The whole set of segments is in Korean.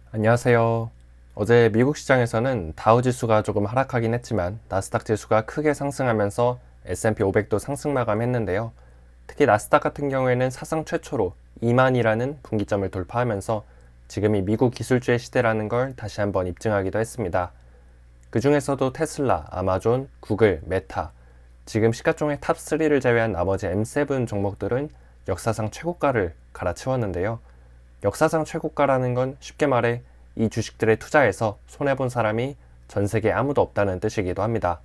안녕하세요. 어제 미국 시장에서는 다우 지수가 조금 하락하긴 했지만 나스닥 지수가 크게 상승하면서 S&P 500도 상승 마감했는데요. 특히 나스닥 같은 경우에는 사상 최초로 2만이라는 분기점을 돌파하면서 지금이 미국 기술주의 시대라는 걸 다시 한번 입증하기도 했습니다. 그 중에서도 테슬라, 아마존, 구글, 메타, 지금 시가총액 탑3를 제외한 나머지 M7 종목들은 역사상 최고가를 갈아치웠는데요. 역사상 최고가라는 건 쉽게 말해 이 주식들에 투자해서 손해본 사람이 전 세계에 아무도 없다는 뜻이기도 합니다.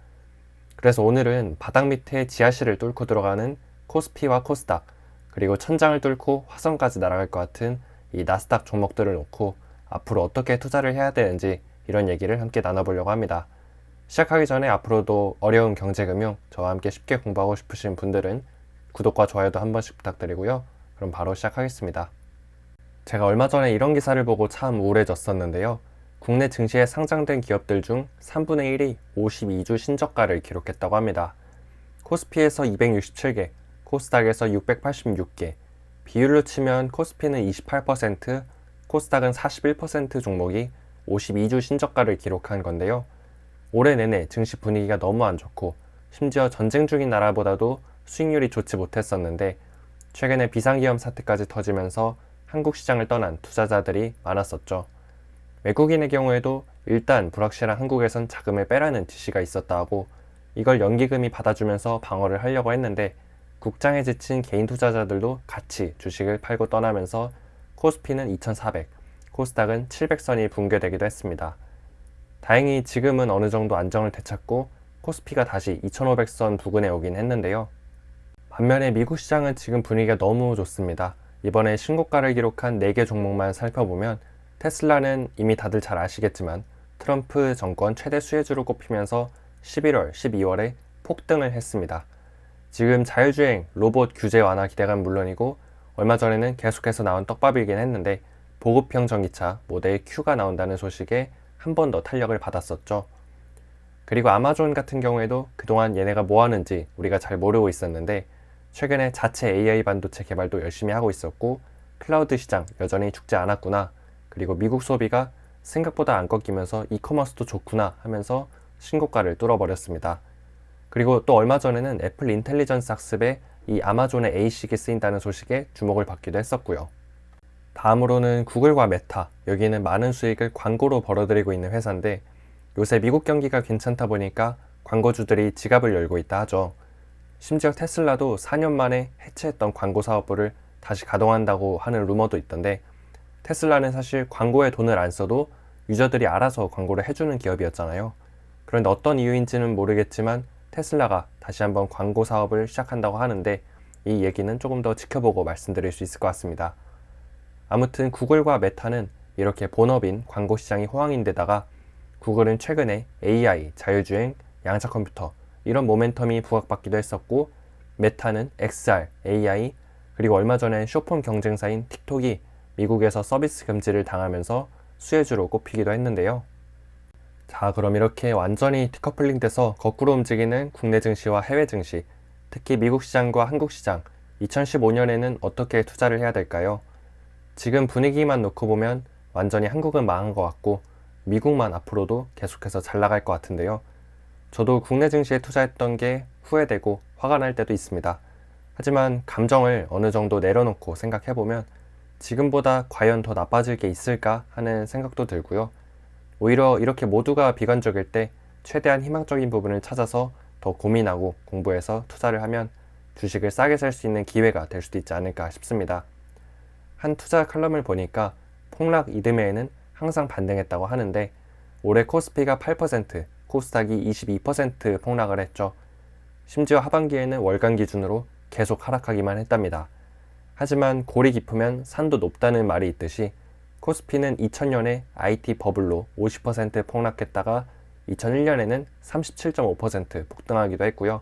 그래서 오늘은 바닥 밑에 지하실을 뚫고 들어가는 코스피와 코스닥, 그리고 천장을 뚫고 화성까지 날아갈 것 같은 이 나스닥 종목들을 놓고 앞으로 어떻게 투자를 해야 되는지 이런 얘기를 함께 나눠보려고 합니다. 시작하기 전에 앞으로도 어려운 경제금융 저와 함께 쉽게 공부하고 싶으신 분들은 구독과 좋아요도 한 번씩 부탁드리고요. 그럼 바로 시작하겠습니다. 제가 얼마 전에 이런 기사를 보고 참 우울해졌었는데요. 국내 증시에 상장된 기업들 중 3분의 1이 52주 신저가를 기록했다고 합니다. 코스피에서 267개, 코스닥에서 686개, 비율로 치면 코스피는 28%, 코스닥은 41% 종목이 52주 신저가를 기록한 건데요. 올해 내내 증시 분위기가 너무 안 좋고 심지어 전쟁 중인 나라보다도 수익률이 좋지 못했었는데 최근에 비상기업 사태까지 터지면서 한국 시장을 떠난 투자자들이 많았었죠. 외국인의 경우에도 일단 불확실한 한국에선 자금을 빼라는 지시가 있었다 하고 이걸 연기금이 받아주면서 방어를 하려고 했는데 국장에 지친 개인 투자자들도 같이 주식을 팔고 떠나면서 코스피는 2400, 코스닥은 700선이 붕괴되기도 했습니다. 다행히 지금은 어느 정도 안정을 되찾고 코스피가 다시 2500선 부근에 오긴 했는데요. 반면에 미국 시장은 지금 분위기가 너무 좋습니다. 이번에 신고가를 기록한 4개 종목만 살펴보면 테슬라는 이미 다들 잘 아시겠지만 트럼프 정권 최대 수혜주로 꼽히면서 11월, 12월에 폭등을 했습니다. 지금 자율주행, 로봇 규제 완화 기대감 물론이고 얼마 전에는 계속해서 나온 떡밥이긴 했는데 보급형 전기차 모델 Q가 나온다는 소식에 한 번 더 탄력을 받았었죠. 그리고 아마존 같은 경우에도 그동안 얘네가 뭐 하는지 우리가 잘 모르고 있었는데 최근에 자체 AI 반도체 개발도 열심히 하고 있었고 클라우드 시장 여전히 죽지 않았구나. 그리고 미국 소비가 생각보다 안 꺾이면서 이커머스도 좋구나 하면서 신고가를 뚫어버렸습니다. 그리고 또 얼마 전에는 애플 인텔리전스 학습에 이 아마존의 ASIC이 쓰인다는 소식에 주목을 받기도 했었고요. 다음으로는 구글과 메타, 여기는 많은 수익을 광고로 벌어들이고 있는 회사인데 요새 미국 경기가 괜찮다 보니까 광고주들이 지갑을 열고 있다 하죠. 심지어 테슬라도 4년 만에 해체했던 광고 사업부를 다시 가동한다고 하는 루머도 있던데 테슬라는 사실 광고에 돈을 안 써도 유저들이 알아서 광고를 해주는 기업이었잖아요. 그런데 어떤 이유인지는 모르겠지만 테슬라가 다시 한번 광고 사업을 시작한다고 하는데 이 얘기는 조금 더 지켜보고 말씀드릴 수 있을 것 같습니다. 아무튼 구글과 메타는 이렇게 본업인 광고 시장이 호황인데다가 구글은 최근에 AI, 자율주행, 양자 컴퓨터 이런 모멘텀이 부각받기도 했었고 메타는 XR, AI 그리고 얼마 전에 쇼폰 경쟁사인 틱톡이 미국에서 서비스 금지를 당하면서 수혜주로 꼽히기도 했는데요. 자, 그럼 이렇게 완전히 디커플링 돼서 거꾸로 움직이는 국내 증시와 해외 증시, 특히 미국 시장과 한국 시장, 2015년에는 어떻게 투자를 해야 될까요? 지금 분위기만 놓고 보면 완전히 한국은 망한 것 같고 미국만 앞으로도 계속해서 잘 나갈 것 같은데요. 저도 국내 증시에 투자했던 게 후회되고 화가 날 때도 있습니다. 하지만 감정을 어느 정도 내려놓고 생각해보면 지금보다 과연 더 나빠질 게 있을까 하는 생각도 들고요. 오히려 이렇게 모두가 비관적일 때 최대한 희망적인 부분을 찾아서 더 고민하고 공부해서 투자를 하면 주식을 싸게 살 수 있는 기회가 될 수도 있지 않을까 싶습니다. 한 투자 칼럼을 보니까 폭락 이듬해에는 항상 반등했다고 하는데 올해 코스피가 8%, 코스닥이 22% 폭락을 했죠. 심지어 하반기에는 월간 기준으로 계속 하락하기만 했답니다. 하지만 골이 깊으면 산도 높다는 말이 있듯이 코스피는 2000년에 IT 버블로 50% 폭락했다가 2001년에는 37.5% 폭등하기도 했고요.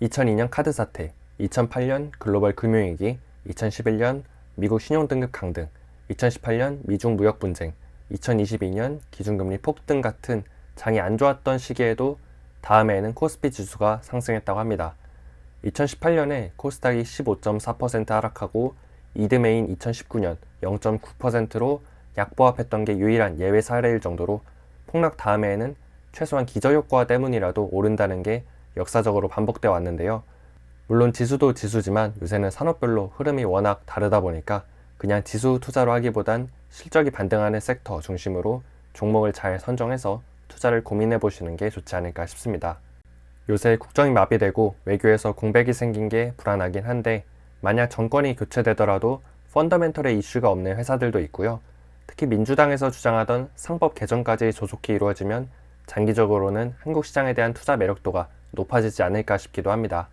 2002년 카드 사태, 2008년 글로벌 금융위기, 2011년 미국 신용등급 강등, 2018년 미중 무역 분쟁, 2022년 기준금리 폭등 같은 장이 안 좋았던 시기에도 다음해에는 코스피 지수가 상승했다고 합니다. 2018년에 코스닥이 15.4% 하락하고 이듬해인 2019년 0.9%로 약보합했던 게 유일한 예외 사례일 정도로 폭락 다음에는 최소한 기저효과 때문이라도 오른다는 게 역사적으로 반복되어 왔는데요. 물론 지수도 지수지만 요새는 산업별로 흐름이 워낙 다르다 보니까 그냥 지수 투자로 하기보단 실적이 반등하는 섹터 중심으로 종목을 잘 선정해서 투자를 고민해 보시는 게 좋지 않을까 싶습니다. 요새 국정이 마비되고 외교에서 공백이 생긴 게 불안하긴 한데 만약 정권이 교체되더라도 펀더멘털의 이슈가 없는 회사들도 있고요. 특히 민주당에서 주장하던 상법 개정까지 조속히 이루어지면 장기적으로는 한국 시장에 대한 투자 매력도가 높아지지 않을까 싶기도 합니다.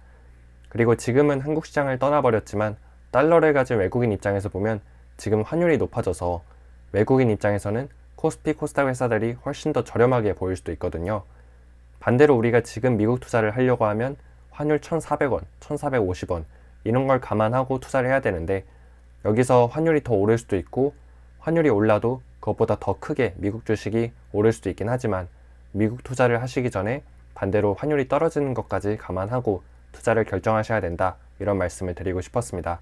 그리고 지금은 한국 시장을 떠나버렸지만 달러를 가진 외국인 입장에서 보면 지금 환율이 높아져서 외국인 입장에서는 코스피 코스닥 회사들이 훨씬 더 저렴하게 보일 수도 있거든요. 반대로 우리가 지금 미국 투자를 하려고 하면 환율 1,400원, 1,450원 이런 걸 감안하고 투자를 해야 되는데 여기서 환율이 더 오를 수도 있고 환율이 올라도 그것보다 더 크게 미국 주식이 오를 수도 있긴 하지만 미국 투자를 하시기 전에 반대로 환율이 떨어지는 것까지 감안하고 투자를 결정하셔야 된다 이런 말씀을 드리고 싶었습니다.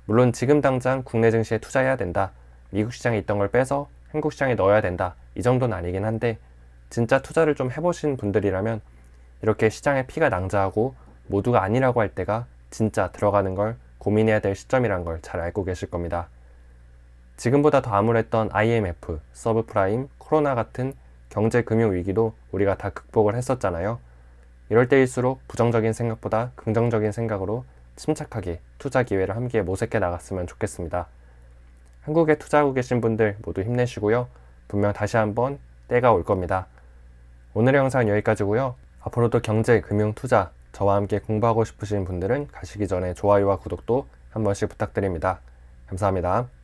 물론 지금 당장 국내 증시에 투자해야 된다, 미국 시장에 있던 걸 빼서 한국 시장에 넣어야 된다 이 정도는 아니긴 한데 진짜 투자를 좀 해보신 분들이라면 이렇게 시장에 피가 낭자하고 모두가 아니라고 할 때가 진짜 들어가는 걸 고민해야 될 시점이란 걸 잘 알고 계실 겁니다. 지금보다 더 암울했던 IMF, 서브프라임, 코로나 같은 경제금융위기도 우리가 다 극복을 했었잖아요. 이럴 때일수록 부정적인 생각보다 긍정적인 생각으로 침착하게 투자 기회를 함께 모색해 나갔으면 좋겠습니다. 한국에 투자하고 계신 분들 모두 힘내시고요. 분명 다시 한번 때가 올 겁니다. 오늘의 영상은 여기까지고요. 앞으로도 경제, 금융, 투자 저와 함께 공부하고 싶으신 분들은 가시기 전에 좋아요와 구독도 한 번씩 부탁드립니다. 감사합니다.